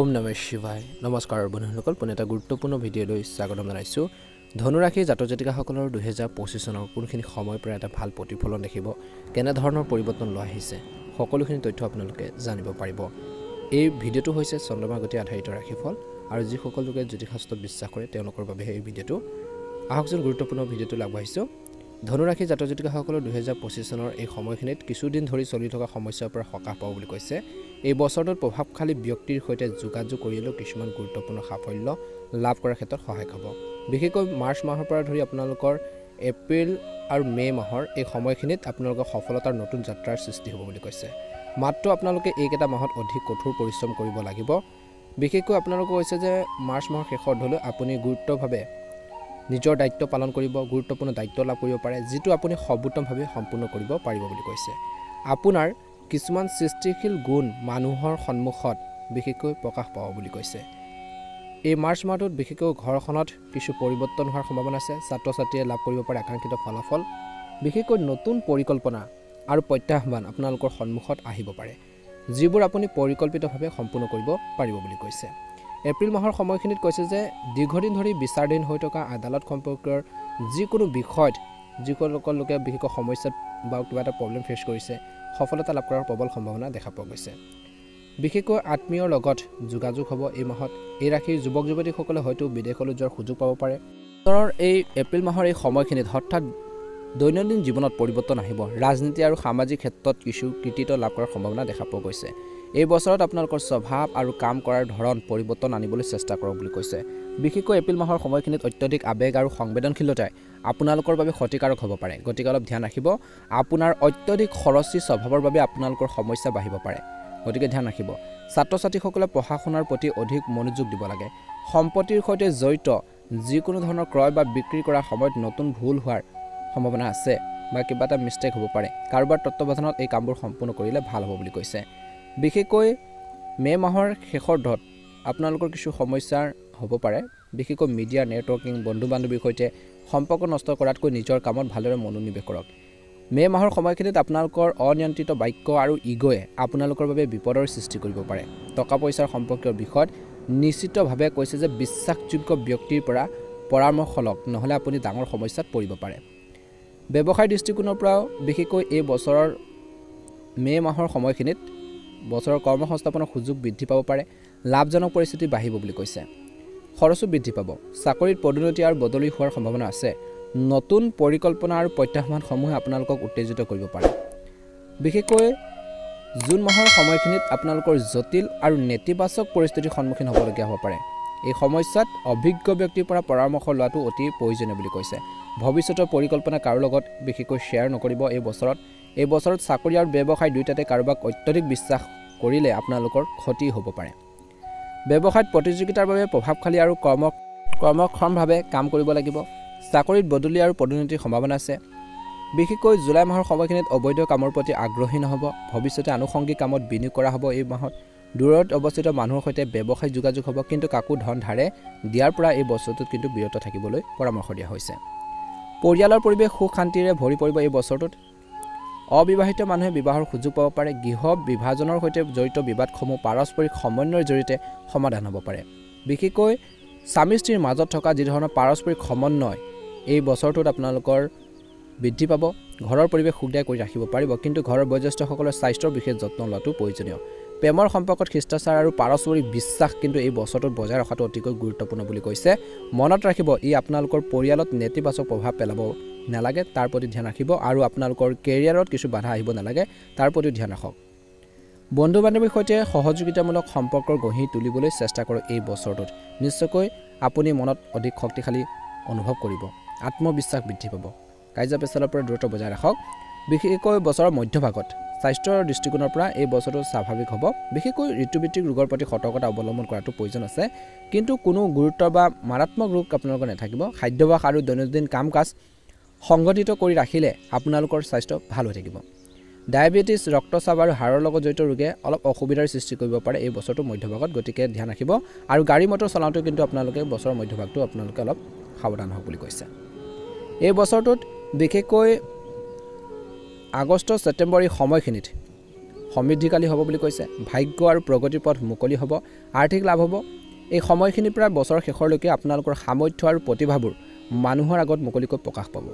ওম নমঃ শিৱায় নমস্কাৰ বন্ধুসকল পুনে এটা গুৰুত্বপূৰ্ণ ভিডিঅ'লৈ স্বাগতম জনাইছো ধনুৰাশি জাতক জাতিকাসকলৰ 2025 চনৰ কোনখিনি সময়ৰ পৰা এটা ভাল প্ৰতিফলন দেখিব কেনে ধৰণৰ পৰিৱৰ্তন লৈ আহিছে সকলোখিনি তথ্য আপোনালোকে জানিব পাৰিব এই ভিডিঅ'টো হৈছে চন্দ্ৰমা গতি আধাৰিত ৰাশিফল আৰু যি সকল লোকে জ্যোতিষশাস্ত্ৰত বিশ্বাস কৰে তেওঁলোকৰ বাবে এই ভিডিঅ'টো আহকচোন গুৰুত্বপূৰ্ণ ভিডিঅ'টো আগবঢ়াইছো ধনুৰাশি জাতক জাতিকাসকলৰ 2025 চনৰ এই সময়খিনিত কিছুদিন ধৰি চলি থকা সমস্যাৰ পৰা সকাহ পাব বুলি কৈছে এই বছৰটোত প্ৰভাৱশালী ব্যক্তিৰ সৈতে যোগাযোগ কৰিলেও কিছুমান গুৰুত্বপূৰ্ণ সাফল্য লাভ কৰাৰ ক্ষেত্ৰত সহায় হ'ব বিশেষকৈ মাৰ্চ মাহৰ পৰা ধৰি আপোনালোকৰ এপ্ৰিল আৰু মে মাহৰ এই সময়খিনিত আপোনালোকৰ সফলতাৰ নতুন যাত্ৰাৰ সৃষ্টি হ'ব বুলি কৈছে মাত্ৰ আপোনালোকে এইকেইটা মাহত অধিক কঠোৰ পৰিশ্ৰম কৰিব লাগিব বিশেষকৈ আপোনালোকে কৈছে যে মাৰ্চ মাহৰ শেষৰ ধৰি আপুনি গুৰুত্বভাৱে নিজৰ দায়িত্ব পালন কৰিব গুৰুত্বপূৰ্ণ দায়িত্ব লাভ কৰিব পাৰে যেটো আপুনি সৰ্বোত্তমভাৱে সম্পূৰ্ণ কৰিব পাৰিব বুলি কৈছে আপোনাৰ কিছুমান সৃষ্টিশীল গুণ মানুহৰ সন্মুখত বিশেষকৈ প্ৰকাশ পাব বুলি কৈছে এই মাৰ্চ মাহটোত বিশেষকৈ ঘৰখনত কিছু পৰিৱৰ্তন হোৱাৰ সম্ভাৱনা আছে ছাত্ৰ ছাত্ৰীয়ে লাভ কৰিব পাৰে আকাংক্ষিত ফলাফল বিশেষকৈ নতুন পৰিকল্পনা আৰু প্ৰত্যাহ্বান আপোনালোকৰ সন্মুখত আহিব পাৰে যিবোৰ আপুনি পৰিকল্পিতভাৱে সম্পূৰ্ণ কৰিব পাৰিব বুলি কৈছে এপ্ৰিল মাহৰ সময়খিনিত কৈছে যে দীৰ্ঘদিন ধৰি বিচাৰধীন হৈ থকা আদালত সম্পৰ্কৰ যিকোনো বিষয়ত যিসকল লোকে বিশেষকৈ সমস্যাত বা কিবা এটা প্ৰব্লেম ফেচ কৰিছে সফলতা লাভ কৰাৰ প্ৰবল সম্ভাৱনা দেখা পোৱা গৈছে বিশেষকৈ আত্মীয়ৰ লগত যোগাযোগ হ'ব এই মাহত এই ৰাশিৰ যুৱক যুৱতীসকলে হয়তো বিদেশলৈ যোৱাৰ সুযোগ পাব পাৰে বছৰৰ এই এপ্ৰিল মাহৰ এই সময়খিনিত হঠাৎ দৈনন্দিন জীৱনত পৰিৱৰ্তন আহিব ৰাজনীতি আৰু সামাজিক ক্ষেত্ৰত কিছু কৃতিত্ব লাভ কৰাৰ সম্ভাৱনা দেখা পোৱা গৈছে এই বছৰত আপোনালোকৰ স্বভাৱ আৰু কাম কৰাৰ ধৰণ পৰিৱৰ্তন আনিবলৈ চেষ্টা কৰক বুলি কৈছে বিশেষকৈ এপ্ৰিল মাহৰ সময়খিনিত অত্যধিক আবেগ আৰু সংবেদনশীলতাই আপোনালোকৰ বাবে ক্ষতিকাৰক হ'ব পাৰে গতিকে অলপ ধ্যান ৰাখিব আপোনাৰ অত্যধিক খৰচী স্বভাৱৰ বাবে আপোনালোকৰ সমস্যা বাঢ়িব পাৰে গতিকে ধ্যান ৰাখিব ছাত্ৰ ছাত্ৰীসকলে পঢ়া শুনাৰ প্ৰতি অধিক মনোযোগ দিব লাগে সম্পত্তিৰ সৈতে জড়িত যিকোনো ধৰণৰ ক্ৰয় বা বিক্ৰী কৰাৰ সময়ত নতুন ভুল হোৱাৰ সম্ভাৱনা আছে বা কিবা এটা মিষ্টেক হ'ব পাৰে কাৰোবাৰ তত্ত্বাৱধানত এই কামবোৰ সম্পূৰ্ণ কৰিলে ভাল হ'ব বুলি কৈছে বিশেষকৈ মে মাহৰ শেষৰ ধত আপোনালোকৰ কিছু সমস্যাৰ হ'ব পাৰে বিশেষকৈ মিডিয়া নেটৱৰ্কিং বন্ধু বান্ধৱীৰ সৈতে সম্পৰ্ক নষ্ট কৰাতকৈ নিজৰ কামত ভালদৰে মনোনিৱেশ কৰক মে মাহৰ সময়খিনিত আপোনালোকৰ অনিয়ন্ত্ৰিত বাক্য আৰু ইগোৱে আপোনালোকৰ বাবে বিপদৰ সৃষ্টি কৰিব পাৰে টকা পইচাৰ সম্পৰ্কীয় বিষয়ত নিশ্চিতভাৱে কৈছে যে বিশ্বাসযোগ্য ব্যক্তিৰ পৰা পৰামৰ্শ লওক নহলে আপুনি ডাঙৰ সমস্যাত পৰিব পাৰে ব্যৱসায় দৃষ্টিকোণৰ পৰাও বিশেষকৈ এই বছৰৰ মে মাহৰ সময়খিনিত বছৰৰ কৰ্মসংস্থাপনৰ সুযোগ বৃদ্ধি পাব পাৰে লাভজনক পৰিস্থিতি বাঢ়িব বুলি কৈছে খৰচো বৃদ্ধি পাব চাকৰিত পদোন্নতি আৰু বদলি হোৱাৰ সম্ভাৱনা আছে নতুন পৰিকল্পনা আৰু প্ৰত্যাহ্বানসমূহে আপোনালোকক উত্তেজিত কৰিব পাৰে বিশেষকৈ জুন মাহৰ সময়খিনিত আপোনালোকৰ জটিল আৰু নেতিবাচক পৰিস্থিতিৰ সন্মুখীন হ'বলগীয়া হ'ব পাৰে এই সমস্যাত অভিজ্ঞ ব্যক্তিৰ পৰা পৰামৰ্শ লোৱাটো অতি প্ৰয়োজনীয় বুলি কৈছে ভৱিষ্যতৰ পৰিকল্পনা কাৰো লগত বিশেষকৈ শ্বেয়াৰ নকৰিব এই বছৰত চাকৰি আৰু ব্যৱসায় দুয়োটাতে কাৰোবাক অত্যধিক বিশ্বাস কৰিলে আপোনালোকৰ ক্ষতি হ'ব পাৰে ব্যৱসায়ত প্ৰতিযোগিতাৰ বাবে প্ৰভাৱশালী আৰু কৰ্মক্ষমভাৱে কাম কৰিব লাগিব চাকৰিত বদলি আৰু পদোন্নতিৰ সম্ভাৱনা আছে বিশেষকৈ জুলাই মাহৰ সময়খিনিত অবৈধ কামৰ প্ৰতি আগ্ৰহী নহ'ব ভৱিষ্যতে আনুষংগিক কামত বিনিয়োগ কৰা হ'ব এই মাহত দূৰত অৱস্থিত মানুহৰ সৈতে ব্যৱসায়িক যোগাযোগ হ'ব কিন্তু কাকো ধন ধাৰে দিয়াৰ পৰা এই বছৰটোত কিন্তু বিৰত থাকিবলৈ পৰামৰ্শ দিয়া হৈছে পৰিয়ালৰ পৰিৱেশ সুখ শান্তিৰে ভৰি পৰিব এই বছৰটোত অবিবাহিত মানুহে বিবাহৰ সুযোগ পাব পাৰে গৃহ বিভাজনৰ সৈতে জড়িত বিবাদসমূহ পাৰস্পৰিক সমন্বয়ৰ জৰিয়তে সমাধান হ'ব পাৰে বিশেষকৈ স্বামী স্ত্ৰীৰ মাজত থকা যি ধৰণৰ পাৰস্পৰিক সমন্বয় এই বছৰটোত আপোনালোকৰ বৃদ্ধি পাব ঘৰৰ পৰিৱেশ সুখদায়ক কৰি ৰাখিব পাৰিব কিন্তু ঘৰৰ বয়োজ্যেষ্ঠসকলৰ স্বাস্থ্যৰ বিশেষ যত্ন লোৱাটো প্ৰয়োজনীয় প্ৰেমৰ সম্পৰ্কত শিষ্টাচাৰ আৰু পাৰস্পৰিক বিশ্বাস কিন্তু এই বছৰটোত বজাই ৰখাটো অতিকৈ গুৰুত্বপূৰ্ণ বুলি কৈছে মনত ৰাখিব ই আপোনালোকৰ পৰিয়ালত নেতিবাচক প্ৰভাৱ পেলাব নালাগে তাৰ প্ৰতি ধ্যান ৰাখিব আৰু আপোনালোকৰ কেৰিয়াৰত কিছু বাধা আহিব নালাগে তাৰ প্ৰতি ধ্যান ৰাখক বন্ধু বান্ধৱীৰ সৈতে সহযোগিতামূলক সম্পৰ্ক গঢ়ি তুলিবলৈ চেষ্টা কৰক এই বছৰটোত নিশ্চয়কৈ আপুনি মনত অধিক শক্তিশালী অনুভৱ কৰিব আত্মবিশ্বাস বৃদ্ধি পাব কাৰ্য পেচালৰ পৰা দূৰত্ব বজাই ৰাখক বিশেষকৈ বছৰৰ মধ্যভাগত স্বাস্থ্যৰ দৃষ্টিকোণৰ পৰা এই বছৰটো স্বাভাৱিক হ'ব বিশেষকৈ ঋতুভিত্তিক ৰোগৰ প্ৰতি সতৰ্কতা অৱলম্বন কৰাটো প্ৰয়োজন আছে কিন্তু কোনো গুৰুতৰ বা মাৰাত্মক ৰোগ আপোনালোকৰ নাথাকিব খাদ্যাভ্যাস আৰু দৈনন্দিন কাম কাজ সংগঠিত কৰি ৰাখিলে আপোনালোকৰ স্বাস্থ্য ভাল হৈ থাকিব ডায়েবেটিছ ৰক্তচাপ আৰু হাড়ৰ লগত জড়িত ৰোগে অলপ অসুবিধাৰ সৃষ্টি কৰিব পাৰে এই বছৰটো মধ্যভাগত গতিকে ধ্যান ৰাখিব আৰু গাড়ী মটৰ চলাওঁতে কিন্তু আপোনালোকে বছৰৰ মধ্যভাগটো আপোনালোকে অলপ সাৱধান হওক বুলি কৈছে এই বছৰটোত বিশেষকৈ আগষ্ট ছেপ্টেম্বৰ এই সময়খিনিত সমৃদ্ধিশালী হ'ব বুলি কৈছে। ভাগ্য আৰু প্ৰগতিৰ পথ মুকলি হ'ব, আৰ্থিক লাভ হ'ব। এই সময়খিনিৰ পৰা বছৰৰ শেষৰলৈকে আপোনালোকৰ সামৰ্থ্য আৰু প্ৰতিভাবোৰ মানুহৰ আগত মুকলিকৈ প্ৰকাশ পাব।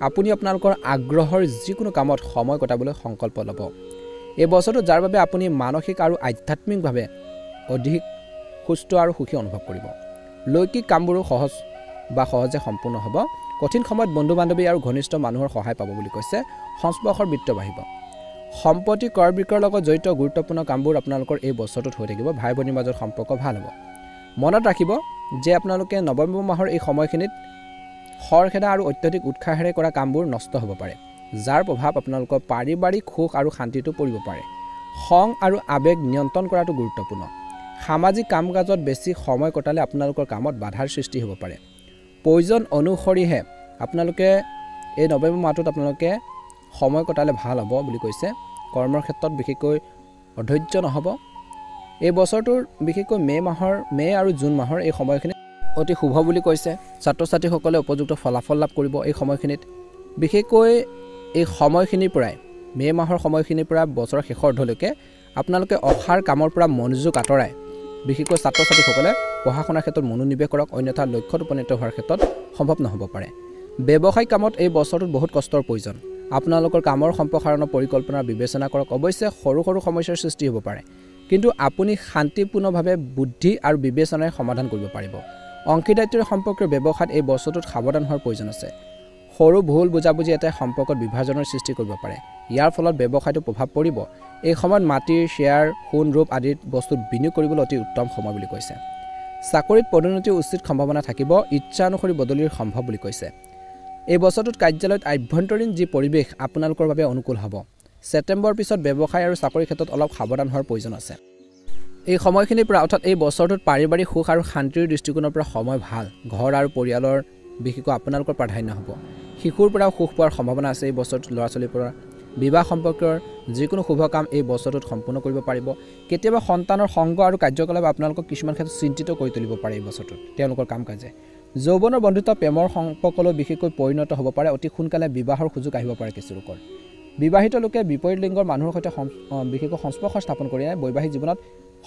আপুনি আপোনালোকৰ আগ্ৰহৰ যিকোনো কামত সময় কটাবলৈ সংকল্প ল'ব। এই বছৰটো যাৰ বাবে আপুনি মানসিক আৰু আধ্যাত্মিকভাৱে অধিক সুস্থ আৰু সুখী অনুভৱ কৰিব। লৈকিক কামবোৰো সহজে সম্পূৰ্ণ হ'ব। কঠিন সময়ত বন্ধু বান্ধৱী আৰু ঘনিষ্ঠ মানুহৰ সহায় পাব বুলি কৈছে। সংস্পৰ্শৰ বৃত্ত বাঢ়িব। সম্পত্তি ক্ৰয় বিক্ৰয়ৰ লগত জড়িত গুৰুত্বপূৰ্ণ কামবোৰ আপোনালোকৰ এই বছৰটোত হৈ থাকিব। ভাই ভনীৰ মাজত সম্পৰ্ক ভাল হ'ব। মনত ৰাখিব যে আপোনালোকে নৱেম্বৰ মাহৰ এই সময়খিনিত খৰখেদা আৰু অত্যধিক উৎসাহেৰে কৰা কামবোৰ নষ্ট হ'ব পাৰে, যাৰ প্ৰভাৱ আপোনালোকৰ পাৰিবাৰিক সুখ আৰু শান্তিটো পৰিব পাৰে। খং আৰু আৱেগ নিয়ন্ত্ৰণ কৰাটো গুৰুত্বপূৰ্ণ। সামাজিক কাম কাজত বেছি সময় কটালে আপোনালোকৰ কামত বাধাৰ সৃষ্টি হ'ব পাৰে। প্ৰয়োজন অনুসৰিহে আপোনালোকে এই নৱেম্বৰ মাহটোত আপোনালোকে সময় কটালে ভাল হ'ব বুলি কৈছে। কৰ্মৰ ক্ষেত্ৰত বিশেষকৈ অধৈৰ্য নহ'ব। এই বছৰটোৰ বিশেষকৈ মে' আৰু জুন মাহৰ এই সময়খিনি অতি শুভ বুলি কৈছে। ছাত্ৰ ছাত্ৰীসকলে উপযুক্ত ফলাফল লাভ কৰিব এই সময়খিনিত। বিশেষকৈ এই সময়খিনিৰ পৰাই মে' মাহৰ সময়খিনিৰ পৰা বছৰৰ শেষৰ অৰ্ধলৈকে আপোনালোকে অসাৰ কামৰ পৰা মনোযোগ আঁতৰাই বিশেষকৈ ছাত্ৰ ছাত্ৰীসকলে পঢ়া শুনাৰ ক্ষেত্ৰত মনোনিৱেশ কৰক, অন্যথা লক্ষ্যত উপনীত হোৱাৰ ক্ষেত্ৰত সম্ভৱ নহ'ব পাৰে। ব্যৱসায়িক কামত এই বছৰটোত বহুত কষ্টৰ প্ৰয়োজন। আপোনালোকৰ কামৰ সম্প্ৰসাৰণৰ পৰিকল্পনাৰ বিবেচনা কৰক। অৱশ্যে সৰু সৰু সমস্যাৰ সৃষ্টি হ'ব পাৰে, কিন্তু আপুনি শান্তিপূৰ্ণভাৱে বুদ্ধি আৰু বিবেচনাৰে সমাধান কৰিব পাৰিব। অংশীদাৰিত্বৰ সম্পৰ্কীয় ব্যৱসায়ত এই বছৰটোত সাৱধান হোৱাৰ প্ৰয়োজন আছে। সৰু ভুল বুজাবুজি এটাই সম্পৰ্কত বিভাজনৰ সৃষ্টি কৰিব পাৰে। ইয়াৰ ফলত ব্যৱসায়টো প্ৰভাৱ পৰিব। এই সময়ত মাটিৰ শ্বেয়াৰ, সোণ, ৰূপ আদিৰ বস্তুত বিনিয়োগ কৰিবলৈ অতি উত্তম সময় বুলি কৈছে। চাকৰিত পদোন্নতিৰ উচিত সম্ভাৱনা থাকিব। ইচ্ছা অনুসৰি বদলিৰ সম্ভৱ বুলি কৈছে। এই বছৰটোত কাৰ্যালয়ত আভ্যন্তৰীণ যি পৰিৱেশ আপোনালোকৰ বাবে অনুকূল হ'ব। ছেপ্টেম্বৰৰ পিছত ব্যৱসায় আৰু চাকৰিৰ ক্ষেত্ৰত অলপ সাৱধান হোৱাৰ প্ৰয়োজন আছে। এই সময়খিনিৰ পৰা অৰ্থাৎ এই বছৰটোত পাৰিবাৰিক সুখ আৰু শান্তিৰ দৃষ্টিকোণৰ পৰা সময় ভাল। ঘৰ আৰু পৰিয়ালৰ বিশেষকৈ আপোনালোকৰ প্ৰাধান্য হ'ব। শিশুৰ পৰাও সুখ পোৱাৰ সম্ভাৱনা আছে। এই বছৰটোত ল'ৰা ছোৱালীৰ পৰা বিবাহ সম্পৰ্কীয় যিকোনো শুভ কাম এই বছৰটোত সম্পূৰ্ণ কৰিব পাৰিব। কেতিয়াবা সন্তানৰ সংগ আৰু কাৰ্যকলাপ আপোনালোকক কিছুমান ক্ষেত্ৰত চিন্তিত কৰি তুলিব পাৰে এই বছৰটোত তেওঁলোকৰ কাম কাজে। যৌৱনৰ বন্ধুত্ব প্ৰেমৰ সম্পৰ্কলৈ বিশেষকৈ পৰিণত হ'ব পাৰে। অতি সোনকালে বিবাহৰ সুযোগ আহিব পাৰে কিছু লোকৰ। বিবাহিত লোকে বিপৰীত লিংগৰ মানুহৰ সৈতে বিশেষকৈ সংস্পৰ্শ স্থাপন কৰি বৈবাহিক জীৱনত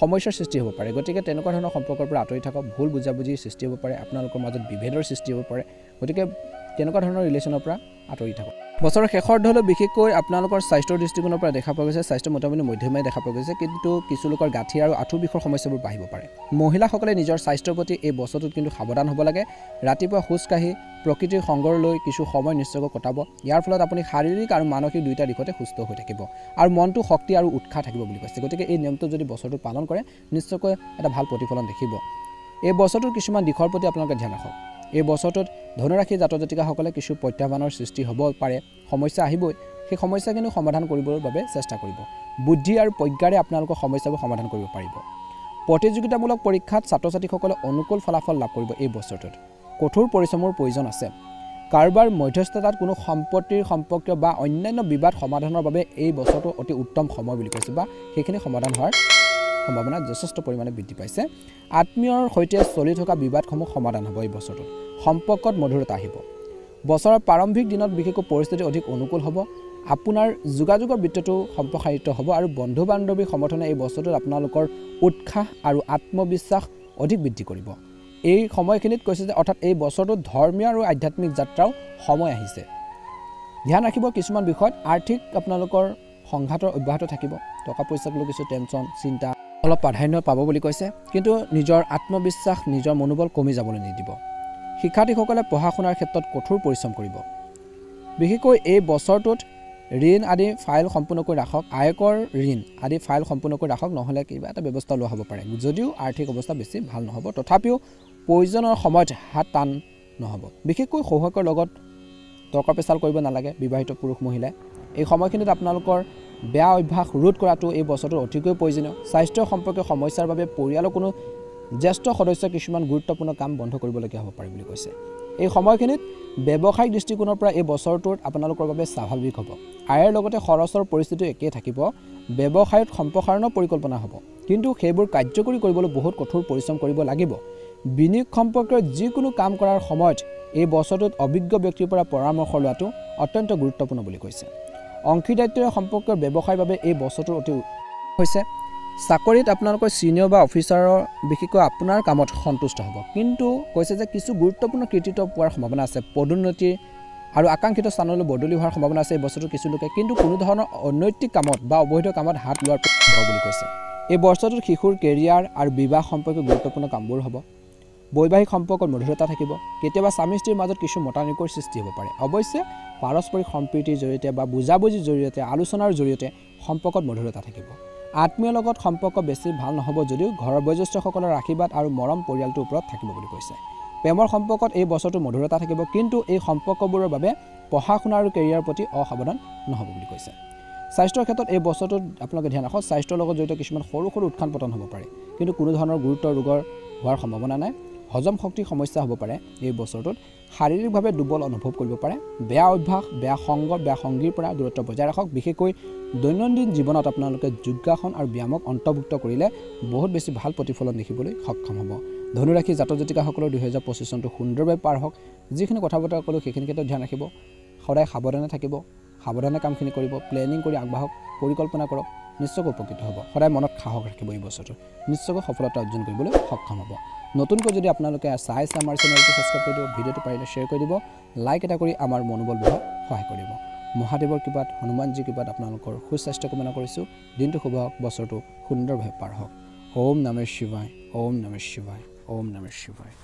সমস্যাৰ সৃষ্টি হ'ব পাৰে। গতিকে তেনেকুৱা ধৰণৰ সম্পৰ্কৰ পৰা আঁতৰি থাকক। ভুল বুজাবুজিৰ সৃষ্টি হ'ব পাৰে, আপোনালোকৰ মাজত বিভেদৰ সৃষ্টি হ'ব পাৰে। গতিকে তেনেকুৱা ধৰণৰ ৰিলেশ্যনৰ পৰা আঁতৰি থাকক। বছৰৰ শেষৰ অৰ্ধলৈ বিশেষকৈ আপোনালোকৰ স্বাস্থ্যৰ দৃষ্টিকোণৰ পৰা দেখা পোৱা গৈছে। স্বাস্থ্য মোটামুটি মধ্যমীয়া দেখা পোৱা গৈছে, কিন্তু কিছু লোকৰ গাঁঠি আৰু আঁঠুৰ বিষৰ সমস্যাবোৰ বাঢ়িব পাৰে। মহিলাসকলে নিজৰ স্বাস্থ্যৰ প্ৰতি এই বছৰটোত কিন্তু সাৱধান হ'ব লাগে। ৰাতিপুৱা খোজকাঢ়ি প্ৰকৃতিৰ সংগৰ লৈ কিছু সময় নিশ্চয়কৈ কটাব। ইয়াৰ ফলত আপুনি শাৰীৰিক আৰু মানসিক দুয়োটা দিশতে সুস্থ হৈ থাকিব আৰু মনটো শক্তি আৰু উৎসাহ থাকিব বুলি কৈছে। গতিকে এই নিয়মটো যদি বছৰটো পালন কৰে নিশ্চয়কৈ এটা ভাল প্ৰতিফলন দেখিব। এই বছৰটোৰ কিছুমান দিশৰ প্ৰতি আপোনালোকে ধ্যান ৰাখক। এই বছৰটোত ধনুৰাশি জাতক জাতিকাসকলে কিছু প্ৰত্যাহ্বানৰ সৃষ্টি হ'ব পাৰে, সমস্যা আহিবই। সেই সমস্যা কিন্তু সমাধান কৰিবৰ বাবে চেষ্টা কৰিব। বুদ্ধি আৰু প্ৰজ্ঞাৰে আপোনালোকৰ সমস্যাবোৰ সমাধান কৰিব পাৰিব। প্ৰতিযোগিতামূলক পৰীক্ষাত ছাত্ৰ ছাত্ৰীসকলে অনুকূল ফলাফল লাভ কৰিব। এই বছৰটোত কঠোৰ পৰিশ্ৰমৰ প্ৰয়োজন আছে। কাৰোবাৰ মধ্যস্থতাত কোনো সম্পত্তিৰ সম্পৰ্কীয় বা অন্যান্য বিবাদ সমাধানৰ বাবে এই বছৰটো অতি উত্তম সময় বুলি কৈছে, বা সেইখিনি সমাধান হোৱাৰ সম্ভাৱনা যথেষ্ট পৰিমাণে বৃদ্ধি পাইছে। আত্মীয়ৰ সৈতে চলি থকা বিবাদসমূহ সমাধান হ'ব। এই বছৰটোত সম্পৰ্কত মধুৰতা আহিব। বছৰৰ প্ৰাৰম্ভিক দিনত বিশেষকৈ পৰিস্থিতি অধিক অনুকূল হ'ব। আপোনাৰ যোগাযোগৰ বৃত্তটো সম্প্ৰসাৰিত হ'ব আৰু বন্ধু বান্ধৱীৰ সমৰ্থনে এই বছৰটোত আপোনালোকৰ উৎসাহ আৰু আত্মবিশ্বাস অধিক বৃদ্ধি কৰিব। এই সময়খিনিত কৈছে যে অৰ্থাৎ এই বছৰটোত ধৰ্মীয় আৰু আধ্যাত্মিক যাত্ৰাও সময় আহিছে। ধ্যান ৰাখিব কিছুমান বিষয়ত আৰ্থিক আপোনালোকৰ সংঘাতৰ অব্যাহত থাকিব। টকা পইচাক লৈ কিছু টেনশ্যন চিন্তা অলপ প্ৰাধান্য পাব বুলি কৈছে, কিন্তু নিজৰ আত্মবিশ্বাস নিজৰ মনোবল কমি যাবলৈ নিদিব। শিক্ষাৰ্থীসকলে পঢ়া শুনাৰ ক্ষেত্ৰত কঠোৰ পৰিশ্ৰম কৰিব। বিশেষকৈ এই বছৰটোত ঋণ আদি ফাইল সম্পূৰ্ণ কৰি ৰাখক। আয়কৰ ঋণ আদি ফাইল সম্পূৰ্ণ কৰি ৰাখক, নহ'লে কিবা এটা ব্যৱস্থা লোৱা হ'ব পাৰে। যদিও আৰ্থিক অৱস্থা বেছি ভাল নহ'ব, তথাপিও প্ৰয়োজনৰ সময়ত হাত টান নহ'ব। বিশেষকৈ শহুৰেকৰ লগত তৰ্ক পেচাল কৰিব নালাগে। বিবাহিত পুৰুষ মহিলাই এই সময়খিনিত আপোনালোকৰ বেয়া অভ্যাস ৰোধ কৰাটো এই বছৰটোত অতিকৈ প্ৰয়োজনীয়। স্বাস্থ্য সম্পৰ্কীয় সমস্যাৰ বাবে পৰিয়ালৰ কোনো জ্যেষ্ঠ সদস্যই কিছুমান গুৰুত্বপূৰ্ণ কাম বন্ধ কৰিবলগীয়া হ'ব পাৰে বুলি কৈছে। এই সময়খিনিত ব্যৱসায়িক দৃষ্টিকোণৰ পৰা এই বছৰটোত আপোনালোকৰ বাবে স্বাভাৱিক হ'ব। আয়ৰ লগতে খৰচৰ পৰিস্থিতি একেই থাকিব। ব্যৱসায়ত সম্প্ৰসাৰণৰ পৰিকল্পনা হ'ব, কিন্তু সেইবোৰ কাৰ্যকৰী কৰিবলৈ বহুত কঠোৰ পৰিশ্ৰম কৰিব লাগিব। বিনিয়োগ সম্পৰ্কীয় যিকোনো কাম কৰাৰ সময়ত এই বছৰটোত অভিজ্ঞ ব্যক্তিৰ পৰা পৰামৰ্শ লোৱাটো অত্যন্ত গুৰুত্বপূৰ্ণ বুলি কৈছে। অংশীদাৰিত্ব সম্পৰ্কীয় ব্যৱসায়ৰ বাবে এই বছৰটোৰ অতি হৈছে চাকৰিত আপোনালোকৰ ছিনিয়ৰ বা অফিচাৰৰ বিশেষকৈ আপোনাৰ কামত সন্তুষ্ট হ'ব, কিন্তু কৈছে যে কিছু গুৰুত্বপূৰ্ণ কৃতিত্ব পোৱাৰ সম্ভাৱনা আছে, পদোন্নতি আৰু আকাংক্ষিত স্থানলৈ বদলি হোৱাৰ সম্ভাৱনা আছে এই বছৰটো কিছু লোকে, কিন্তু কোনো ধৰণৰ অনৈতিক কামত বা অবৈধ কামত হাত লোৱাৰ হ'ব বুলি কৈছে। এই বছৰটোত শিশুৰ কেৰিয়াৰ আৰু বিবাহ সম্পৰ্কীয় গুৰুত্বপূৰ্ণ কামবোৰ হ'ব। বৈবাহিক সম্পৰ্কত মধুৰতা থাকিব, কেতিয়াবা স্বামী স্ত্ৰীৰ মাজত কিছু মতানৈক্যৰ সৃষ্টি হ'ব পাৰে। অৱশ্যে পাৰস্পৰিক সম্প্ৰীতিৰ জৰিয়তে বা বুজাবুজিৰ জৰিয়তে আলোচনাৰ জৰিয়তে সম্পৰ্কত মধুৰতা থাকিব। আত্মীয়ৰ লগত সম্পৰ্ক বেছি ভাল নহ'ব যদিও ঘৰৰ বয়োজ্যেষ্ঠসকলৰ আশীৰ্বাদ আৰু মৰম পৰিয়ালটোৰ ওপৰত থাকিব বুলি কৈছে। প্ৰেমৰ সম্পৰ্কত এই বছৰটো মধুৰতা থাকিব, কিন্তু এই সম্পৰ্কবোৰৰ বাবে পঢ়া শুনা আৰু কেৰিয়াৰৰ প্ৰতি অসাৱধান নহ'ব বুলি কৈছে। স্বাস্থ্যৰ ক্ষেত্ৰত এই বছৰটোত আপোনালোকে ধ্যান ৰাখক, স্বাস্থ্যৰ লগত জড়িত কিছুমান সৰু সৰু উত্থান পতন হ'ব পাৰে, কিন্তু কোনো ধৰণৰ গুৰুতৰ ৰোগৰ হোৱাৰ সম্ভাৱনা নাই। হজম শক্তিৰ সমস্যা হ'ব পাৰে এই বছৰটোত, শাৰীৰিকভাৱে দুৰ্বল অনুভৱ কৰিব পাৰে। বেয়া অভ্যাস, বেয়া সংগ, বেয়া সংগীৰ পৰা দূৰত্ব বজাই ৰাখক। বিশেষকৈ দৈনন্দিন জীৱনত আপোনালোকে যোগাসন আৰু ব্যায়ামক অন্তৰ্ভুক্ত কৰিলে বহুত বেছি ভাল প্ৰতিফলন দেখিবলৈ সক্ষম হ'ব। ধনুৰাশি জাতক জাতিকাসকলৰ 2025 চনটো সুন্দৰভাৱে পাৰ হওক। যিখিনি কথা বতৰা ক'লোঁ সেইখিনি ক্ষেত্ৰত ধ্যান ৰাখিব, সদায় সাৱধানে থাকিব, সাৱধানে কামখিনি কৰিব, প্লেনিং কৰি আগবাঢ়ক, পৰিকল্পনা কৰক, নিশ্চয়কৈ উপকৃত হ'ব। সদায় মনত সাহস ৰাখিব, এই বছৰটো নিশ্চয়কৈ সফলতা অৰ্জন কৰিবলৈ সক্ষম হ'ব। নতুনকৈ যদি আপোনালোকে চাইছে আমাৰ চেনেলটো ছাবস্ক্ৰাইব কৰি দিব, ভিডিঅ'টো পাৰিলে শ্বেয়াৰ কৰি দিব, লাইক এটা কৰি আমাৰ মনোবল বঢ়োৱাত সহায় কৰিব। মহাদেৱৰ কৃপাত, হনুমানজীৰ কৃপাত আপোনালোকৰ সুস্বাস্থ্য কামনা কৰিছোঁ। দিনটো শুভ হওক, বছৰটো সুন্দৰভাৱে পাৰ হওক। ওম নমঃ শিৱায়, ওম নমঃ শিৱায়, ওম নমঃ শিৱায়।